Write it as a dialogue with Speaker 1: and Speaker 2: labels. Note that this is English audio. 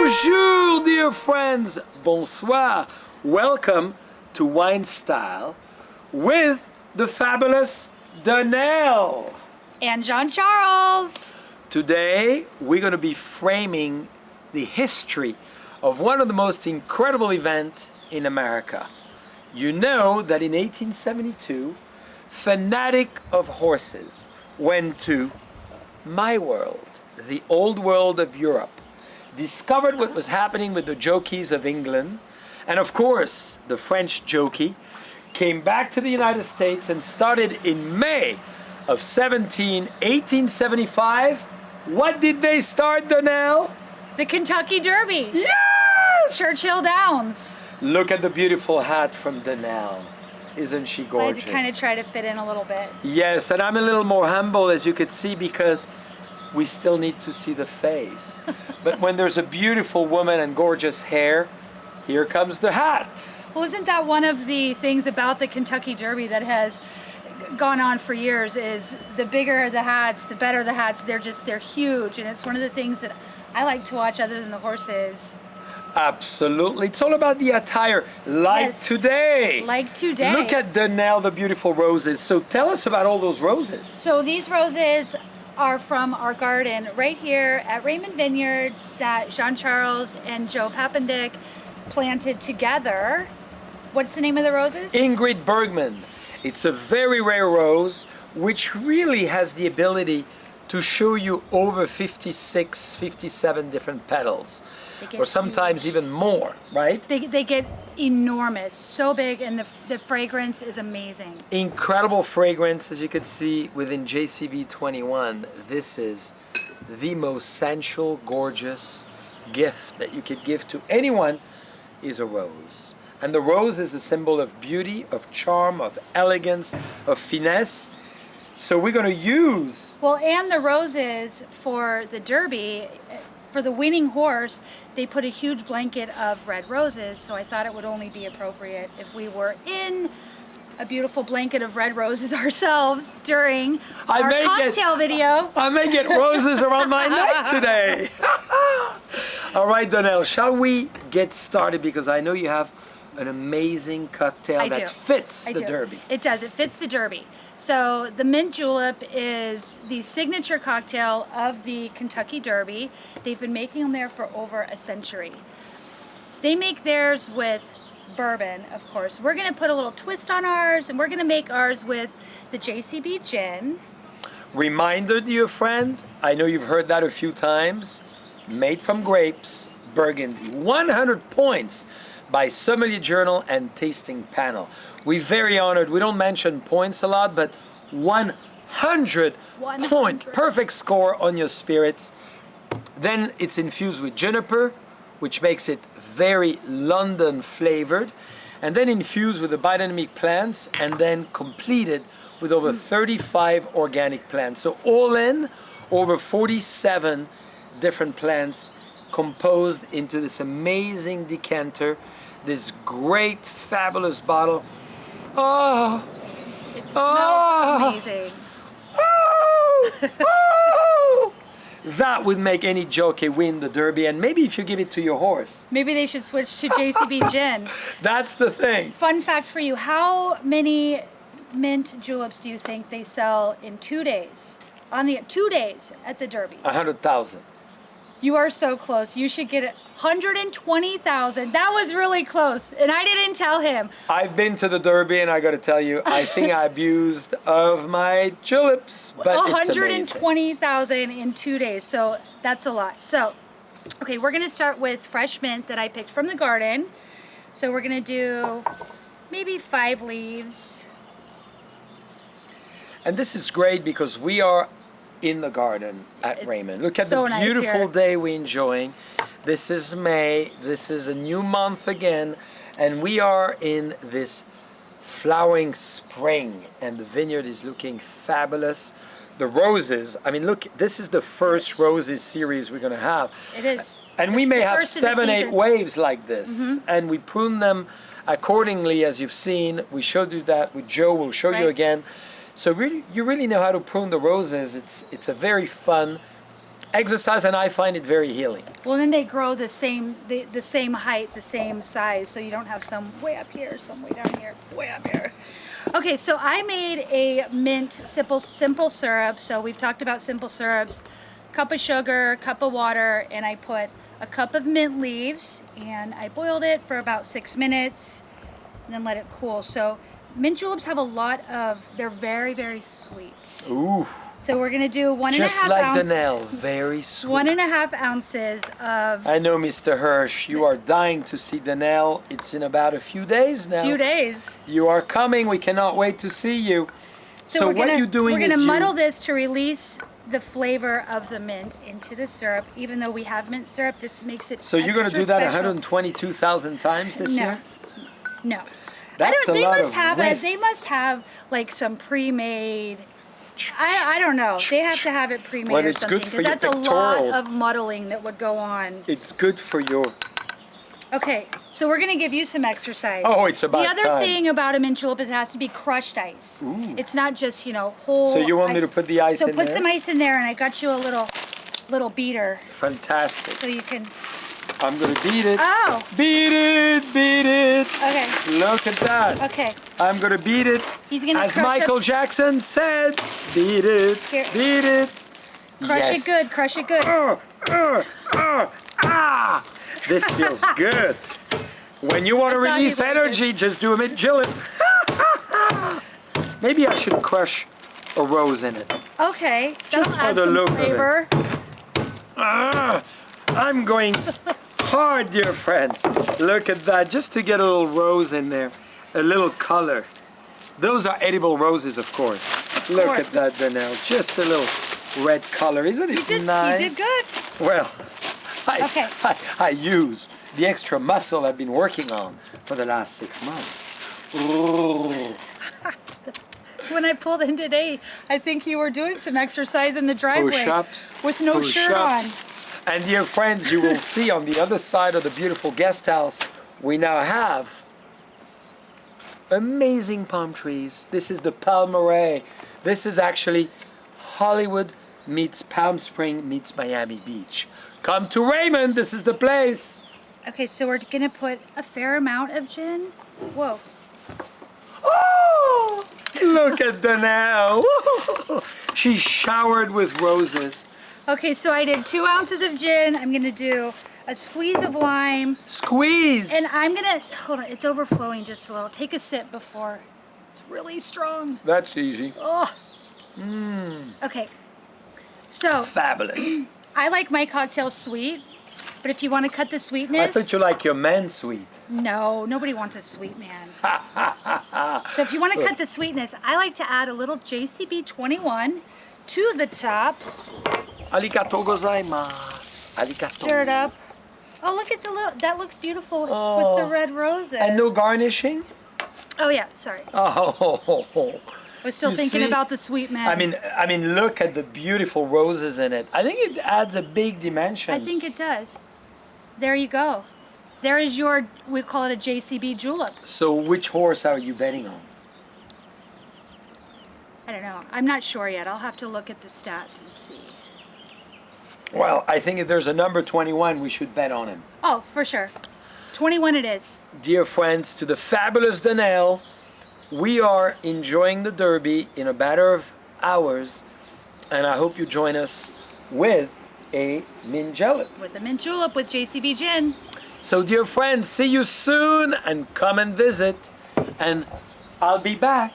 Speaker 1: Bonjour, dear friends. Bonsoir. Welcome to Wine Style with the fabulous Donnell.
Speaker 2: And Jean Charles.
Speaker 1: Today, we're going to be framing the history of one of the most incredible events in America. You know that in 1872, fanatic of horses went to my world, the old world of Europe, discovered what was happening with the jockeys of England, and of course, the French jockey came back to the United States and started in May of 1875. What did they start, Donnell?
Speaker 2: The Kentucky Derby.
Speaker 1: Yes!
Speaker 2: Churchill Downs.
Speaker 1: Look at the beautiful hat from Donnell. Isn't she gorgeous?
Speaker 2: I had to kind of try to fit in a little bit.
Speaker 1: Yes, and I'm a little more humble, as you could see, because we still need to see the face. But when there's a beautiful woman and gorgeous hair, here comes the hat.
Speaker 2: Well, isn't that one of the things about the Kentucky Derby that has gone on for years is the bigger the hats, the better the hats. They're huge, and it's one of the things that I like to watch other than the horses.
Speaker 1: Absolutely. It's all about the attire, like
Speaker 2: Yes.
Speaker 1: today.
Speaker 2: Like today.
Speaker 1: Look at Donnell, the beautiful roses. So tell us about all those roses.
Speaker 2: So these roses are from our garden right here at Raymond Vineyards that Jean Charles and Joe Papendick planted together. What's the name of the roses?
Speaker 1: Ingrid Bergman. It's a very rare rose, which really has the ability to show you over 56, 57 different petals,
Speaker 2: They get
Speaker 1: or sometimes
Speaker 2: huge.
Speaker 1: even more, right?
Speaker 2: They get enormous, so big, and the fragrance is amazing.
Speaker 1: Incredible fragrance, as you can see within JCB 21. This is the most sensual, gorgeous gift that you could give to anyone is a rose. And the rose is a symbol of beauty, of charm, of elegance, of finesse. So we're going to use...
Speaker 2: Well, and the roses for the Derby, for the winning horse, they put a huge blanket of red roses, so I thought it would only be appropriate if we were in a beautiful blanket of red roses ourselves during our cocktail video.
Speaker 1: I may get roses around my neck today. All right, Donnell, shall we get started? Because I know you have an amazing cocktail that fits the Derby.
Speaker 2: It does. It fits the Derby. So the Mint Julep is the signature cocktail of the Kentucky Derby. They've been making them there for over a century. They make theirs with bourbon, of course. We're going to put a little twist on ours, and we're going to make ours with the JCB gin.
Speaker 1: Reminder, dear friend, I know you've heard that a few times. Made from grapes, Burgundy. 100 points by Sommelier Journal and Tasting Panel. We're very honored. We don't mention points a lot, but 100 point, perfect score on your spirits. Then it's infused with juniper, which makes it very London flavored, and then infused with the biodynamic plants, and then completed with over 35 organic plants. So all in, over 47 different plants composed into this amazing decanter, this great, fabulous bottle. Oh,
Speaker 2: It smells amazing.
Speaker 1: oh, oh. That would make any jockey win the Derby, and maybe if you give it to your horse.
Speaker 2: Maybe they should switch to JCB gin.
Speaker 1: That's the thing.
Speaker 2: Fun fact for you, how many mint juleps do you think they sell in 2 days? On the 2 days at the Derby?
Speaker 1: 100,000.
Speaker 2: You are so close. You should get it. 120,000. That was really close. And I didn't tell him.
Speaker 1: I've been to the Derby, and I got to tell you, I think I abused of my juleps, but it's amazing.
Speaker 2: 120,000 in 2 days. So that's a lot. So, okay, we're going to start with fresh mint that I picked from the garden. So we're going to do maybe 5 leaves.
Speaker 1: And this is great because we are in the garden at Raymond. Look at
Speaker 2: so
Speaker 1: the
Speaker 2: nice
Speaker 1: beautiful
Speaker 2: here.
Speaker 1: day we're enjoying. This is May. This is a new month again. And we are in this flowering spring. And the vineyard is looking fabulous. The roses, I mean, look, this is the first roses series we're going to have.
Speaker 2: It is.
Speaker 1: And we may have
Speaker 2: first of the
Speaker 1: 7, 8
Speaker 2: season.
Speaker 1: waves like this. And we prune them accordingly, as you've seen. We showed you that with Joe. We'll show you
Speaker 2: Right.
Speaker 1: again. So really, you really know how to prune the roses. It's a very fun exercise, and I find it very healing.
Speaker 2: Well, then they grow the same height, the same size, so you don't have some way up here, some way down here, way up here. Okay, so I made a mint simple syrup. So we've talked about simple syrups. Cup of sugar, cup of water, and I put a cup of mint leaves, and I boiled it for about 6 minutes, and then let it cool. So mint juleps have a lot of, they're very, very sweet.
Speaker 1: Ooh.
Speaker 2: So we're gonna do 1.5
Speaker 1: Just like
Speaker 2: ounce.
Speaker 1: Donnell, very sweet.
Speaker 2: 1.5 ounces of.
Speaker 1: I know, Mr. Hirsch, you are dying to see Donnell. It's in about a few days now.
Speaker 2: Few days.
Speaker 1: You are coming. We cannot wait to see you. So
Speaker 2: we're
Speaker 1: what
Speaker 2: gonna,
Speaker 1: you're doing
Speaker 2: we're gonna
Speaker 1: is
Speaker 2: muddle this to release the flavor of the mint into the syrup. Even though we have mint syrup, this makes it.
Speaker 1: So you're going to do that
Speaker 2: special.
Speaker 1: 122,000 times this year?
Speaker 2: No.
Speaker 1: That's
Speaker 2: they
Speaker 1: a lot
Speaker 2: must
Speaker 1: of
Speaker 2: have
Speaker 1: wrist.
Speaker 2: They must have like some pre-made. I don't know. They have to have it pre-made
Speaker 1: Well,
Speaker 2: or
Speaker 1: it's
Speaker 2: something
Speaker 1: good for
Speaker 2: because
Speaker 1: your
Speaker 2: that's a lot
Speaker 1: pectoral.
Speaker 2: of muddling that would go on.
Speaker 1: It's good for your...
Speaker 2: Okay, so we're gonna give you some exercise.
Speaker 1: Oh, it's about
Speaker 2: The other
Speaker 1: time.
Speaker 2: thing about a mint julep is it has to be crushed ice.
Speaker 1: Ooh.
Speaker 2: It's not just whole.
Speaker 1: So you want me
Speaker 2: ice.
Speaker 1: to put the ice
Speaker 2: so
Speaker 1: in
Speaker 2: put
Speaker 1: there?
Speaker 2: some ice in there, and I got you a little beater
Speaker 1: Fantastic.
Speaker 2: so you can.
Speaker 1: I'm going to beat it.
Speaker 2: Oh.
Speaker 1: Beat it, beat it.
Speaker 2: Okay.
Speaker 1: Look at that.
Speaker 2: Okay.
Speaker 1: I'm going to beat it.
Speaker 2: He's gonna
Speaker 1: As
Speaker 2: crush
Speaker 1: Michael
Speaker 2: up-
Speaker 1: Jackson said, beat it,
Speaker 2: Here.
Speaker 1: beat it.
Speaker 2: Crush
Speaker 1: Yes.
Speaker 2: it good. Crush it good.
Speaker 1: Ah! This feels good. When you want to
Speaker 2: I thought
Speaker 1: release
Speaker 2: he was
Speaker 1: energy, just do a Mint Julep. Maybe I should crush a rose in it.
Speaker 2: Okay.
Speaker 1: Just
Speaker 2: That'll
Speaker 1: for
Speaker 2: add
Speaker 1: the
Speaker 2: some
Speaker 1: look of it.
Speaker 2: flavor.
Speaker 1: I'm going hard, dear friends. Look at that, just to get a little rose in there, a little color. Those are edible roses, of course. Look
Speaker 2: course.
Speaker 1: at that, Donnell. Just a little red color. Isn't it
Speaker 2: You
Speaker 1: nice?
Speaker 2: did good.
Speaker 1: Well,
Speaker 2: Okay.
Speaker 1: I use the extra muscle I've been working on for the last 6 months.
Speaker 2: When I pulled in today, I think you were doing some exercise in the driveway.
Speaker 1: Push-ups.
Speaker 2: With no shirt on.
Speaker 1: push-ups. And dear friends, you will see on the other side of the beautiful guest house, we now have amazing palm trees. This is the Palmeraie. This is actually Hollywood meets Palm Spring meets Miami Beach. Come to Raymond, this is the place.
Speaker 2: Okay, so we're gonna put a fair amount of gin. Whoa.
Speaker 1: Oh, look at Donnell. She's showered with roses.
Speaker 2: Okay, so I did 2 ounces of gin. I'm gonna do a squeeze of lime.
Speaker 1: Squeeze.
Speaker 2: And I'm gonna, hold on, it's overflowing just a little. Take a sip before. It's really strong.
Speaker 1: That's easy.
Speaker 2: Oh. Okay. So,
Speaker 1: Fabulous.
Speaker 2: I like my cocktails sweet, but if you want to cut the
Speaker 1: I
Speaker 2: sweetness.
Speaker 1: thought you like your men sweet.
Speaker 2: No, nobody wants a sweet man. So if you want to cut the sweetness, I like to add a little JCB 21 to the top.
Speaker 1: Arigatou gozaimasu. Arigatou.
Speaker 2: Stir it up. Oh, look at the little, that looks beautiful with the red roses.
Speaker 1: And no garnishing?
Speaker 2: Oh yeah, sorry.
Speaker 1: Oh.
Speaker 2: I was still
Speaker 1: You
Speaker 2: thinking
Speaker 1: see?
Speaker 2: about the sweet man.
Speaker 1: I mean, look at the beautiful roses in it. I think it adds a big dimension.
Speaker 2: I think it does. There you go. There is your, we call it a JCB Julep.
Speaker 1: So which horse are you betting on?
Speaker 2: I don't know. I'm not sure yet. I'll have to look at the stats and see.
Speaker 1: Well, I think if there's a number 21, we should bet on him.
Speaker 2: Oh, for sure. 21 it is.
Speaker 1: Dear friends, to the fabulous Donnell, we are enjoying the Derby in a matter of hours, and I hope you join us with a Mint Julep.
Speaker 2: With a Mint Julep with JCB Gin.
Speaker 1: So, dear friends, see you soon, and come and visit, and I'll be back.